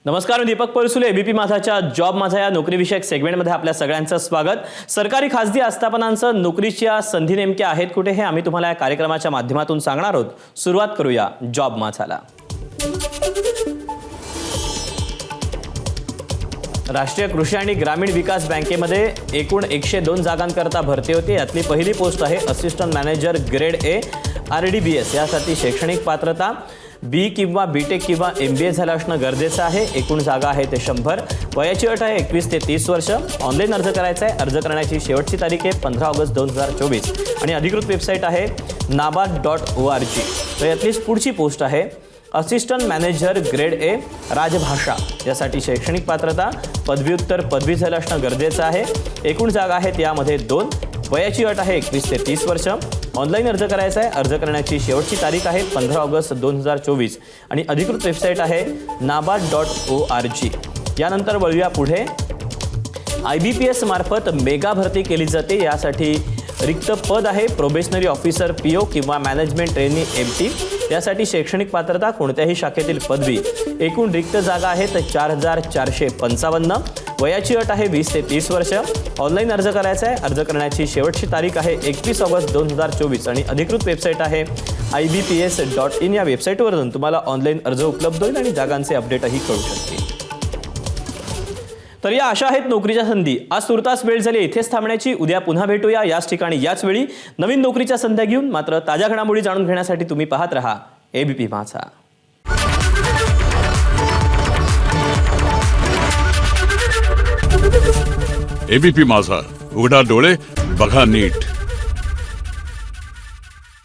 नमस्कार, मी Deepak परसुले. ABP माझाच्या job माझा या नोकरीविषयक सेगमेंटमध्ये आपल्या सगळ्यांचं स्वागत. सरकारी खासगी आस्थापनांचं नोकरीच्या संधी नेमक्या आहेत कुठे हे आम्ही तुम्हाला या कार्यक्रमाच्या माध्यमातून सांगणार आहोत. सुरुवात करूया जॉब माझाला. राष्ट्रीय कृषी आणि ग्रामीण विकास बँकेमध्ये एकूण 102 जागांकरता भरती होती. यातली पहिली पोस्ट आहे assistant manager grade A RDBS. यासाठी शैक्षणिक पात्रता बी किंवा बीटेक किंवा MBA झालं असणं गरजेचं आहे. एकूण जागा आहे ते 100. वयाची अट आहे 21 ते 30 वर्ष. ऑनलाईन अर्ज करायचा आहे. अर्ज करण्याची शेवटची तारीख आहे 15 ऑगस्ट 2024 आणि अधिकृत वेबसाईट आहे nabad.org. तर यातलीच पुढची पोस्ट आहे असिस्टंट मॅनेजर ग्रेड ए राजभाषा. यासाठी शैक्षणिक पात्रता पदव्युत्तर पदवी झालं असणं गरजेचं आहे. एकूण जागा आहेत यामध्ये 2. वयाची अट आहे 21 ते 30 वर्ष. ऑनलाईन अर्ज करायचा आहे. अर्ज करण्याची शेवटची तारीख आहे 15 ऑगस्ट 2024 आणि अधिकृत वेबसाईट आहे nabad.org. यानंतर वळूया पुढे. IBPS मार्फत मेगा भरती केली जाते. यासाठी रिक्त पद आहे प्रोबेशनरी ऑफिसर PO किंवा मॅनेजमेंट ट्रेनी MT. यासाठी शैक्षणिक पात्रता कोणत्याही शाखेतील पदवी. एकूण रिक्त जागा आहेत 4455. वयाची अट आहे 20 ते 30 वर्ष. ऑनलाईन अर्ज करायचा आहे. अर्ज करण्याची शेवटची तारीख आहे 21 ऑगस्ट 2024 आणि अधिकृत वेबसाईट आहे ibps.in. या वेबसाईटवरून तुम्हाला ऑनलाईन अर्ज उपलब्ध होईल आणि जागांचे अपडेटही कळू शकतील. तर या अशा आहेत नोकरीच्या संधी. आज तुर्तास वेळ झाली इथेच थांबण्याची. उद्या पुन्हा भेटूया याच ठिकाणी याच वेळी नवीन नोकरीच्या संध्या घेऊन. मात्र ताज्या घडामोडी जाणून घेण्यासाठी तुम्ही पाहत रहा एबीपी माझा. एबीपी माझा, उघडा डोळे बघा नीट.